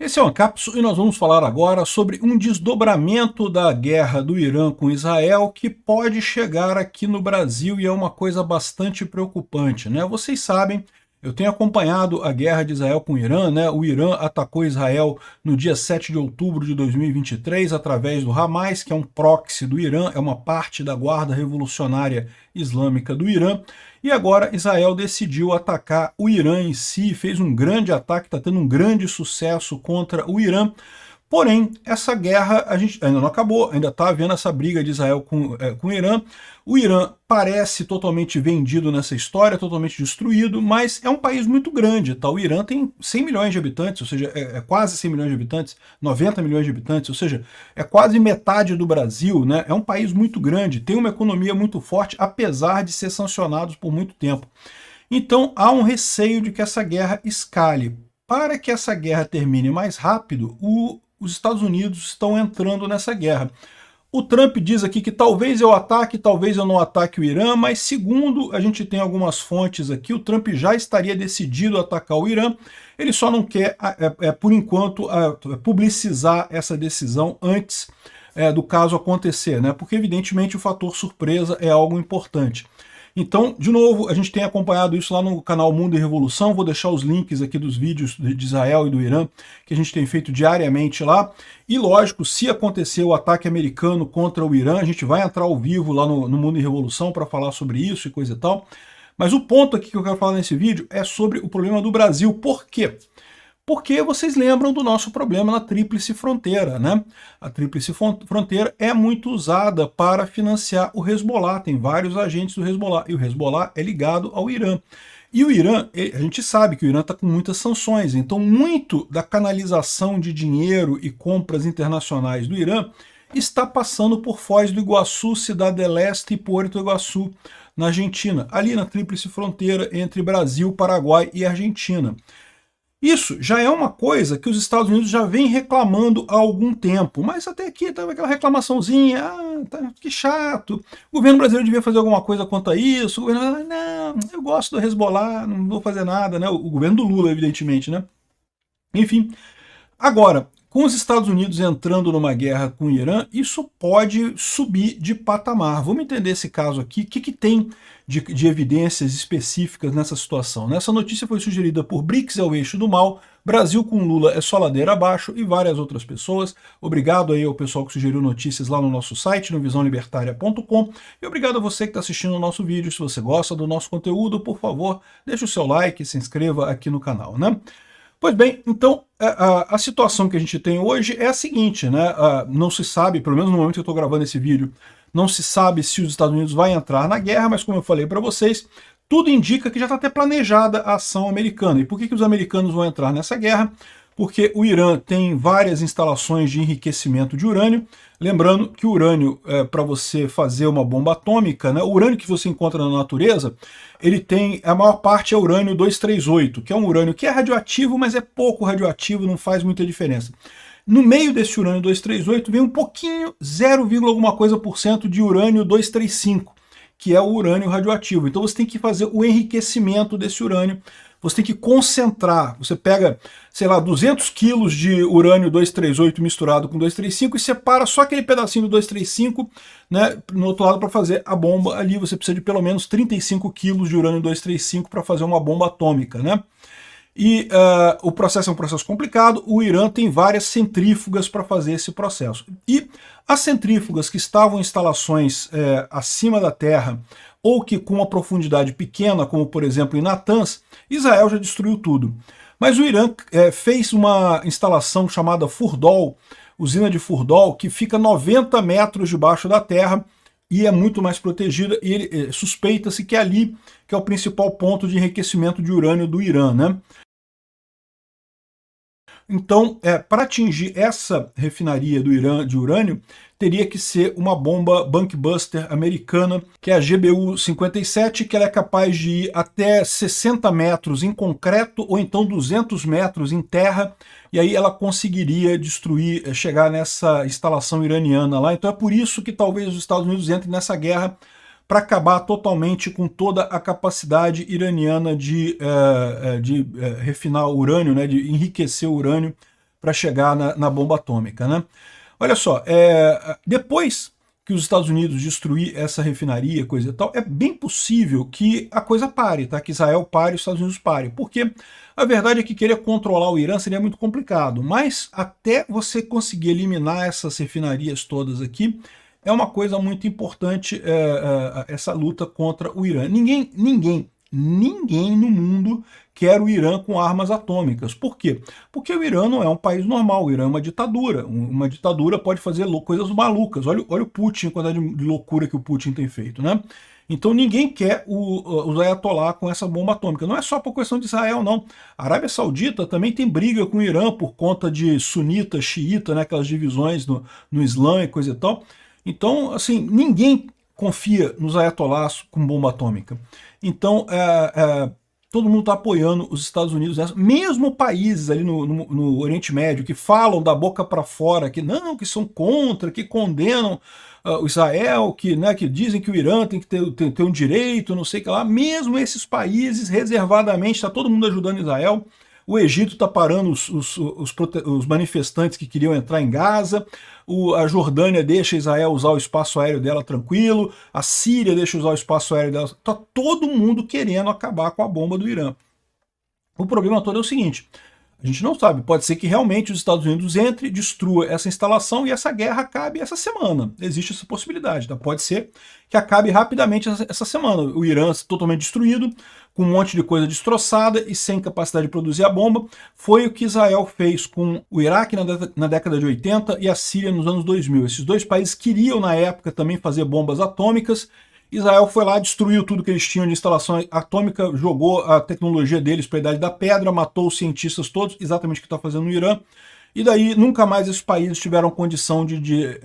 Esse é o Ancapsu e nós vamos falar agora sobre um desdobramento da guerra do Irã com Israel que pode chegar aqui no Brasil e é uma coisa bastante preocupante, né? Vocês sabem, eu tenho acompanhado a guerra de Israel com o Irã, né? O Irã atacou Israel no dia 7 de outubro de 2023 através do Hamas, que é um proxy do Irã, é uma parte da Guarda Revolucionária Islâmica do Irã. E agora Israel decidiu atacar o Irã em si, fez um grande ataque, está tendo um grande sucesso contra o Irã. Porém, essa guerra a gente ainda não acabou, ainda está havendo essa briga de Israel com o Irã. O Irã parece totalmente vendido nessa história, totalmente destruído, mas é um país muito grande. Tá? O Irã tem 100 milhões de habitantes, ou seja, é quase 100 milhões de habitantes, 90 milhões de habitantes, ou seja, é quase metade do Brasil, né? É um país muito grande, tem uma economia muito forte, apesar de ser sancionado por muito tempo. Então há um receio de que essa guerra escale. Para que essa guerra termine mais rápido, os Estados Unidos estão entrando nessa guerra. O Trump diz aqui que talvez eu ataque, talvez eu não ataque o Irã, mas segundo a gente tem algumas fontes aqui, o Trump já estaria decidido a atacar o Irã, ele só não quer, por enquanto, publicizar essa decisão antes do caso acontecer, né? Porque evidentemente o fator surpresa é algo importante. Então, de novo, a gente tem acompanhado isso lá no canal Mundo e Revolução, vou deixar os links aqui dos vídeos de Israel e do Irã, que a gente tem feito diariamente lá. E lógico, se acontecer o ataque americano contra o Irã, a gente vai entrar ao vivo lá no Mundo e Revolução para falar sobre isso e coisa e tal. Mas o ponto aqui que eu quero falar nesse vídeo é sobre o problema do Brasil. Por quê? Porque vocês lembram do nosso problema na Tríplice Fronteira, né? A Tríplice Fronteira é muito usada para financiar o Hezbollah, tem vários agentes do Hezbollah, e o Hezbollah é ligado ao Irã. E o Irã, a gente sabe que o Irã está com muitas sanções, então muito da canalização de dinheiro e compras internacionais do Irã está passando por Foz do Iguaçu, Cidade del Este e Puerto Iguaçu, na Argentina, ali na Tríplice Fronteira entre Brasil, Paraguai e Argentina. Isso já é uma coisa que os Estados Unidos já vem reclamando há algum tempo, mas até aqui estava aquela reclamaçãozinha, que chato, o governo brasileiro devia fazer alguma coisa quanto a isso, o governo, não, eu gosto do Hezbollah, não vou fazer nada, né? O governo do Lula, evidentemente, né? Enfim, agora, com os Estados Unidos entrando numa guerra com o Irã, isso pode subir de patamar. Vamos entender esse caso aqui, o que tem de evidências específicas nessa situação. Essa notícia foi sugerida por BRICS é o eixo do mal, Brasil com Lula é só ladeira abaixo e várias outras pessoas. Obrigado aí ao pessoal que sugeriu notícias lá no nosso site, no visãolibertaria.com, e obrigado a você que está assistindo o nosso vídeo. Se você gosta do nosso conteúdo, por favor, deixe o seu like e se inscreva aqui no canal, né? Pois bem, então a situação que a gente tem hoje é a seguinte, né? Não se sabe, pelo menos no momento que eu estou gravando esse vídeo, não se sabe se os Estados Unidos vai entrar na guerra, mas como eu falei para vocês, tudo indica que já está até planejada a ação americana. E por que os americanos vão entrar nessa guerra? Porque o Irã tem várias instalações de enriquecimento de urânio. Lembrando que o urânio, para você fazer uma bomba atômica, né, o urânio que você encontra na natureza, ele tem, a maior parte é urânio 238, que é um urânio que é radioativo, mas é pouco radioativo, não faz muita diferença. No meio desse urânio 238 vem um pouquinho, 0, alguma coisa por cento de urânio 235, que é o urânio radioativo. Então você tem que fazer o enriquecimento desse urânio, você tem que concentrar, você pega, sei lá, 200 quilos de urânio 238 misturado com 235 e separa só aquele pedacinho do 235, né, no outro lado para fazer a bomba ali. Você precisa de pelo menos 35 quilos de urânio 235 para fazer uma bomba atômica, né? E o processo é um processo complicado, o Irã tem várias centrífugas para fazer esse processo. E as centrífugas que estavam em instalações acima da terra, ou que com uma profundidade pequena, como por exemplo em Natanz, Israel já destruiu tudo. Mas o Irã fez uma instalação chamada Furdal, usina de Furdal, que fica 90 metros debaixo da terra, e é muito mais protegida, e suspeita-se que é ali que é o principal ponto de enriquecimento de urânio do Irã, né? Então, para atingir essa refinaria do Irã de urânio, teria que ser uma bomba bunkbuster americana, que é a GBU-57, que ela é capaz de ir até 60 metros em concreto, ou então 200 metros em terra, e aí ela conseguiria destruir, chegar nessa instalação iraniana lá. Então é por isso que talvez os Estados Unidos entrem nessa guerra, para acabar totalmente com toda a capacidade iraniana de refinar o urânio, né, de enriquecer o urânio para chegar na bomba atômica, né? Olha só, depois que os Estados Unidos destruir essa refinaria, coisa e tal, é bem possível que a coisa pare, tá? Que Israel pare e os Estados Unidos parem. Porque a verdade é que querer controlar o Irã seria muito complicado, mas até você conseguir eliminar essas refinarias todas aqui, é uma coisa muito importante essa luta contra o Irã. Ninguém no mundo quer o Irã com armas atômicas. Por quê? Porque o Irã não é um país normal, o Irã é uma ditadura. Uma ditadura pode fazer coisas malucas. Olha o Putin, a quantidade de loucura que o Putin tem feito, né? Então ninguém quer o Ayatollah com essa bomba atômica. Não é só por questão de Israel, não. A Arábia Saudita também tem briga com o Irã por conta de sunita, xiita, né, aquelas divisões no Islã e coisa e tal. Então, assim, ninguém confia nos ayatollahs com bomba atômica. Então, todo mundo está apoiando os Estados Unidos nessa. Mesmo países ali no Oriente Médio que falam da boca para fora que não, que são contra, que condenam o Israel, que dizem que o Irã tem que ter um direito, não sei o que lá. Mesmo esses países, reservadamente, está todo mundo ajudando Israel. O Egito está parando os manifestantes que queriam entrar em Gaza, a Jordânia deixa Israel usar o espaço aéreo dela tranquilo, a Síria deixa usar o espaço aéreo dela. Está todo mundo querendo acabar com a bomba do Irã. O problema todo é o seguinte, a gente não sabe, pode ser que realmente os Estados Unidos entre, destrua essa instalação e essa guerra acabe essa semana. Existe essa possibilidade, tá? Pode ser que acabe rapidamente essa semana. O Irã totalmente destruído, com um monte de coisa destroçada e sem capacidade de produzir a bomba. Foi o que Israel fez com o Iraque na década de 80 e a Síria nos anos 2000. Esses dois países queriam, na época, também fazer bombas atômicas. Israel foi lá, destruiu tudo que eles tinham de instalação atômica, jogou a tecnologia deles para a Idade da Pedra, matou os cientistas todos, exatamente o que está fazendo no Irã, e daí nunca mais esses países tiveram condição de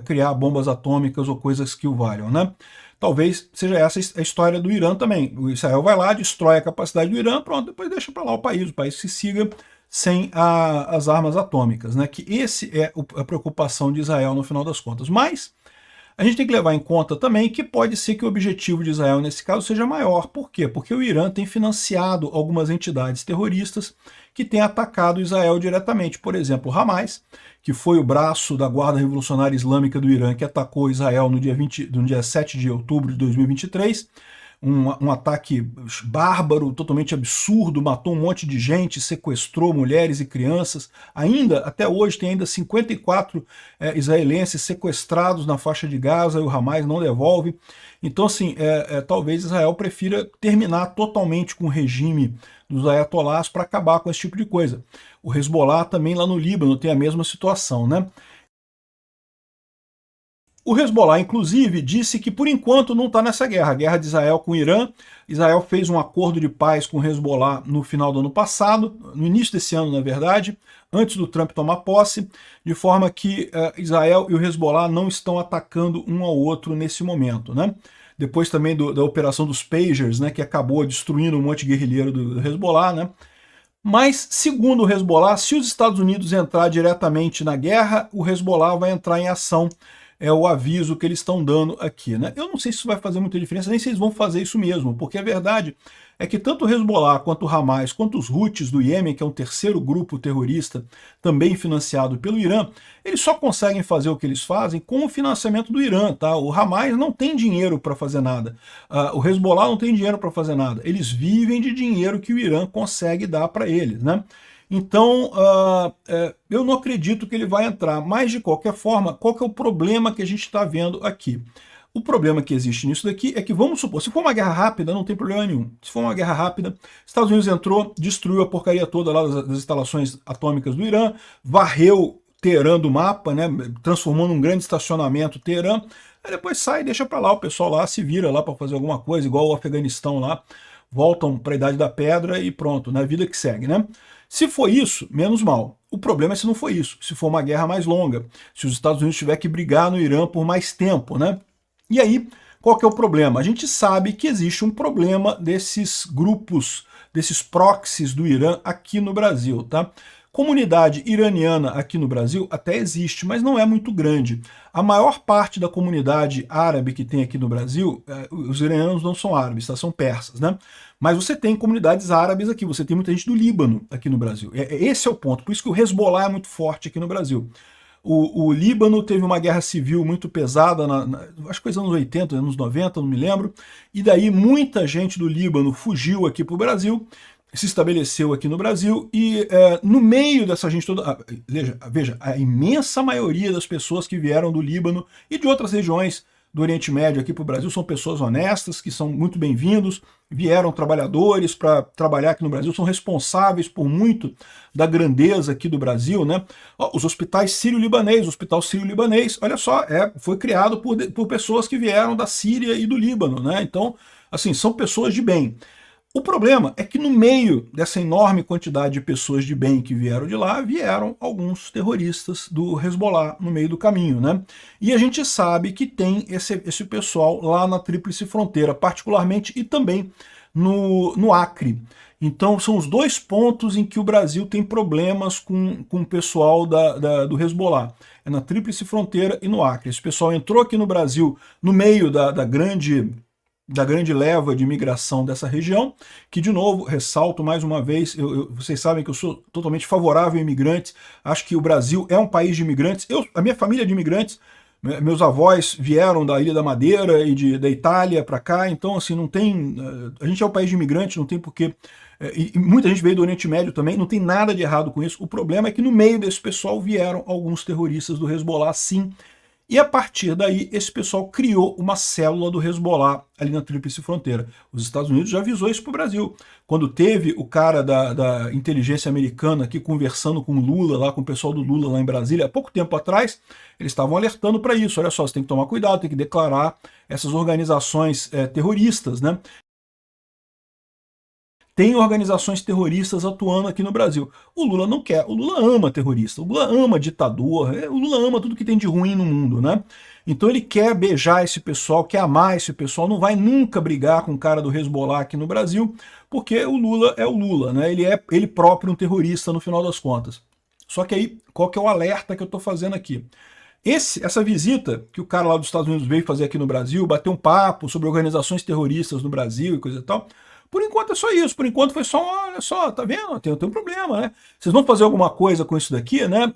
criar bombas atômicas ou coisas que o valham, né? Talvez seja essa a história do Irã também. O Israel vai lá, destrói a capacidade do Irã, pronto, depois deixa para lá o país se siga sem as armas atômicas, né? Que esse é a preocupação de Israel no final das contas. Mas a gente tem que levar em conta também que pode ser que o objetivo de Israel nesse caso seja maior. Por quê? Porque o Irã tem financiado algumas entidades terroristas que têm atacado Israel diretamente. Por exemplo, o Hamas, que foi o braço da Guarda Revolucionária Islâmica do Irã que atacou Israel no dia 7 de outubro de 2023, um ataque bárbaro, totalmente absurdo, matou um monte de gente, sequestrou mulheres e crianças. Até hoje, tem ainda 54 israelenses sequestrados na faixa de Gaza e o Hamas não devolve. Então, assim, talvez Israel prefira terminar totalmente com o regime dos ayatollahs para acabar com esse tipo de coisa. O Hezbollah também lá no Líbano tem a mesma situação, né? O Hezbollah, inclusive, disse que por enquanto não está nessa guerra, a guerra de Israel com o Irã. Israel fez um acordo de paz com o Hezbollah no final do ano passado, no início desse ano, na verdade, antes do Trump tomar posse, de forma que Israel e o Hezbollah não estão atacando um ao outro nesse momento, né? Depois também da operação dos Pagers, né, que acabou destruindo um monte de guerrilheiro do Hezbollah, né? Mas, segundo o Hezbollah, se os Estados Unidos entrar diretamente na guerra, o Hezbollah vai entrar em ação. É o aviso que eles estão dando aqui, né? Eu não sei se isso vai fazer muita diferença, nem se eles vão fazer isso mesmo, porque a verdade é que tanto o Hezbollah, quanto o Hamas, quanto os Houthis do Iêmen, que é um terceiro grupo terrorista também financiado pelo Irã, eles só conseguem fazer o que eles fazem com o financiamento do Irã, tá? O Hamas não tem dinheiro para fazer nada, o Hezbollah não tem dinheiro para fazer nada, eles vivem de dinheiro que o Irã consegue dar para eles, né? Então, eu não acredito que ele vai entrar, mas de qualquer forma, qual que é o problema que a gente está vendo aqui? O problema que existe nisso daqui é que, vamos supor, se for uma guerra rápida, não tem problema nenhum. Se for uma guerra rápida, Estados Unidos entrou, destruiu a porcaria toda lá das instalações atômicas do Irã, varreu Teherã do mapa, né, transformou num grande estacionamento Teherã, aí depois sai e deixa para lá, o pessoal lá se vira lá para fazer alguma coisa, igual o Afeganistão lá, voltam para a Idade da Pedra e pronto, na vida que segue, né? Se for isso, menos mal. O problema é se não for isso, se for uma guerra mais longa, se os Estados Unidos tiver que brigar no Irã por mais tempo, né? E aí, qual que é o problema? A gente sabe que existe um problema desses grupos, desses proxies do Irã aqui no Brasil, tá? Comunidade iraniana aqui no Brasil até existe, mas não é muito grande. A maior parte da comunidade árabe que tem aqui no Brasil, os iranianos não são árabes, tá? São persas, né? Mas você tem comunidades árabes aqui, você tem muita gente do Líbano aqui no Brasil. Esse é o ponto, por isso que o Hezbollah é muito forte aqui no Brasil. O Líbano teve uma guerra civil muito pesada, acho que foi nos anos 80, anos 90, não me lembro, e daí muita gente do Líbano fugiu aqui para o Brasil, se estabeleceu aqui no Brasil, e no meio dessa gente toda, veja, a imensa maioria das pessoas que vieram do Líbano e de outras regiões do Oriente Médio aqui para o Brasil são pessoas honestas, que são muito bem-vindos, vieram trabalhadores para trabalhar aqui no Brasil, são responsáveis por muito da grandeza aqui do Brasil, né? Os hospitais sírio-libanês, o Hospital Sírio-Libanês, olha só, foi criado por pessoas que vieram da Síria e do Líbano, né? Então, assim, são pessoas de bem. O problema é que no meio dessa enorme quantidade de pessoas de bem que vieram de lá, vieram alguns terroristas do Hezbollah no meio do caminho, né? E a gente sabe que tem esse pessoal lá na Tríplice Fronteira, particularmente, e também no Acre. Então são os dois pontos em que o Brasil tem problemas com o pessoal do Hezbollah. É na Tríplice Fronteira e no Acre. Esse pessoal entrou aqui no Brasil no meio da grande leva de imigração dessa região, que, de novo, ressalto mais uma vez, vocês sabem que eu sou totalmente favorável a imigrantes, acho que o Brasil é um país de imigrantes, a minha família é de imigrantes, meus avós vieram da Ilha da Madeira e da Itália para cá, então, assim, não tem, a gente é um país de imigrantes, não tem porquê, e muita gente veio do Oriente Médio também, não tem nada de errado com isso, o problema é que no meio desse pessoal vieram alguns terroristas do Hezbollah, sim. E a partir daí, esse pessoal criou uma célula do Hezbollah ali na Tríplice Fronteira. Os Estados Unidos já avisou isso para o Brasil. Quando teve o cara da inteligência americana aqui conversando com o Lula, lá com o pessoal do Lula lá em Brasília, há pouco tempo atrás, eles estavam alertando para isso. Olha só, você tem que tomar cuidado, tem que declarar essas organizações terroristas, né? Tem organizações terroristas atuando aqui no Brasil. O Lula não quer, o Lula ama terrorista, o Lula ama ditador, o Lula ama tudo que tem de ruim no mundo, né? Então ele quer beijar esse pessoal, quer amar esse pessoal, não vai nunca brigar com o cara do Hezbollah aqui no Brasil, porque o Lula é o Lula, né? Ele é ele próprio um terrorista no final das contas. Só que aí, qual que é o alerta que eu estou fazendo aqui? Essa visita que o cara lá dos Estados Unidos veio fazer aqui no Brasil, bater um papo sobre organizações terroristas no Brasil e coisa e tal, por enquanto é só isso, por enquanto foi só, olha só, tá vendo? Tem um problema, né? Vocês vão fazer alguma coisa com isso daqui, né?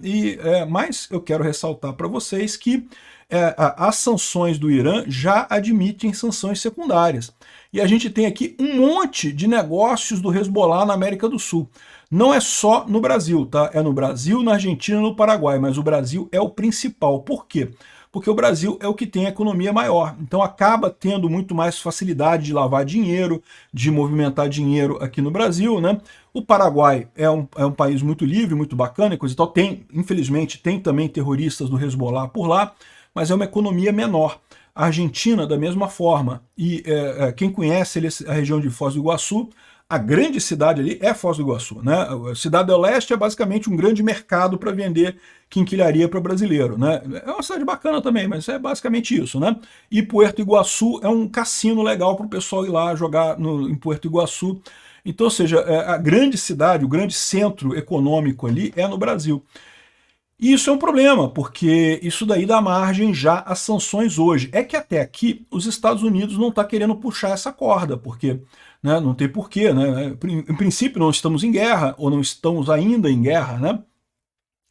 Mas eu quero ressaltar para vocês que as sanções do Irã já admitem sanções secundárias. E a gente tem aqui um monte de negócios do Hezbollah na América do Sul. Não é só no Brasil, tá? É no Brasil, na Argentina e no Paraguai, mas o Brasil é o principal. Por quê? Porque o Brasil é o que tem a economia maior. Então acaba tendo muito mais facilidade de lavar dinheiro, de movimentar dinheiro aqui no Brasil, né? O Paraguai é um país muito livre, muito bacana e coisa e tal. Infelizmente, tem também terroristas do Hezbollah por lá, mas é uma economia menor. A Argentina, da mesma forma. E quem conhece a região de Foz do Iguaçu, a grande cidade ali é Foz do Iguaçu, né? A Cidade do Leste é basicamente um grande mercado para vender quinquilharia para brasileiro, né? É uma cidade bacana também, mas é basicamente isso, né? E Puerto Iguaçu é um cassino legal para o pessoal ir lá jogar em Puerto Iguaçu. Então, ou seja, a grande cidade, o grande centro econômico ali é no Brasil. E isso é um problema, porque isso daí dá margem já às sanções hoje. É que até aqui os Estados Unidos não estão querendo puxar essa corda, porque né, não tem porquê, né? Em princípio não estamos em guerra, ou não estamos ainda em guerra, né?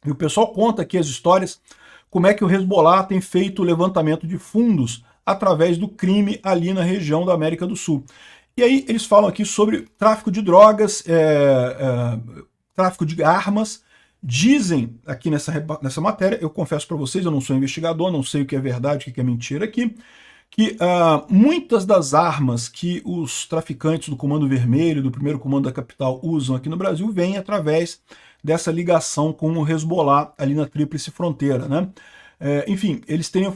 E o pessoal conta aqui as histórias, como é que o Hezbollah tem feito o levantamento de fundos através do crime ali na região da América do Sul. E aí eles falam aqui sobre tráfico de drogas, tráfico de armas. Dizem aqui nessa matéria, eu confesso para vocês, eu não sou investigador, não sei o que é verdade, o que é mentira aqui, que muitas das armas que os traficantes do Comando Vermelho, do primeiro comando da capital, usam aqui no Brasil, vêm através dessa ligação com o Hezbollah ali na Tríplice Fronteira, né? Enfim, eles teriam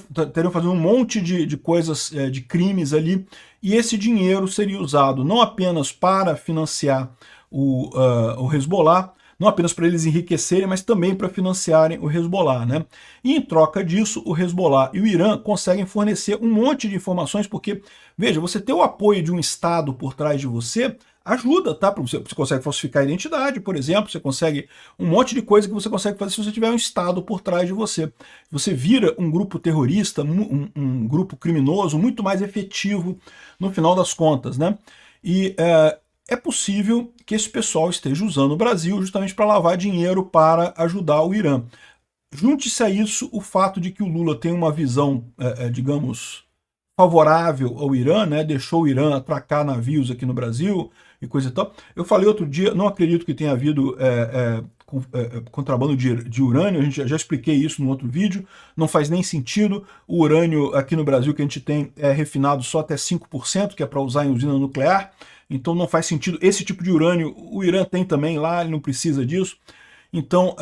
fazendo um monte de coisas, de crimes ali, e esse dinheiro seria usado não apenas para financiar o Hezbollah, não apenas para eles enriquecerem, mas também para financiarem o Hezbollah, né? E em troca disso, o Hezbollah e o Irã conseguem fornecer um monte de informações, porque, veja, você ter o apoio de um Estado por trás de você ajuda, tá? Você consegue falsificar a identidade, por exemplo, você consegue um monte de coisa que você consegue fazer se você tiver um Estado por trás de você. Você vira um grupo terrorista, um grupo criminoso muito mais efetivo no final das contas, né? E é possível que esse pessoal esteja usando o Brasil justamente para lavar dinheiro para ajudar o Irã. Junte-se a isso o fato de que o Lula tem uma visão, digamos, favorável ao Irã, né? Deixou o Irã atracar navios aqui no Brasil e coisa e tal. Eu falei outro dia, não acredito que tenha havido contrabando de urânio, a gente já expliquei isso no outro vídeo, não faz nem sentido. O urânio aqui no Brasil que a gente tem é refinado só até 5%, que é para usar em usina nuclear, então não faz sentido. Esse tipo de urânio o Irã tem também lá, ele não precisa disso. Então,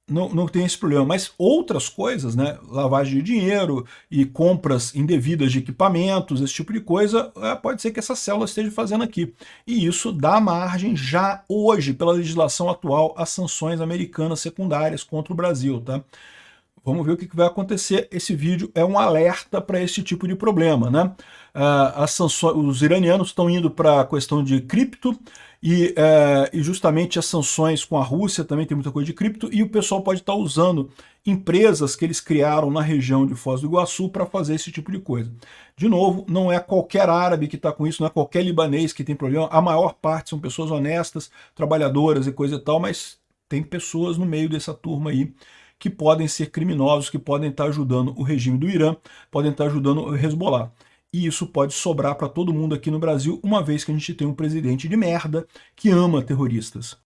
não tem esse problema, mas outras coisas, né, lavagem de dinheiro e compras indevidas de equipamentos, esse tipo de coisa, pode ser que essa célula esteja fazendo aqui. E isso dá margem já hoje, pela legislação atual, a sanções americanas secundárias contra o Brasil, tá? Vamos ver o que vai acontecer. Esse vídeo é um alerta para esse tipo de problema, né? As sanções, os iranianos estão indo para a questão de cripto e justamente as sanções com a Rússia também tem muita coisa de cripto, e o pessoal pode estar usando empresas que eles criaram na região de Foz do Iguaçu para fazer esse tipo de coisa. De novo, não é qualquer árabe que está com isso, não é qualquer libanês que tem problema, a maior parte são pessoas honestas, trabalhadoras e coisa e tal, mas tem pessoas no meio dessa turma aí que podem ser criminosos, que podem estar ajudando o regime do Irã, podem estar ajudando o Hezbollah. E isso pode sobrar para todo mundo aqui no Brasil, uma vez que a gente tem um presidente de merda que ama terroristas.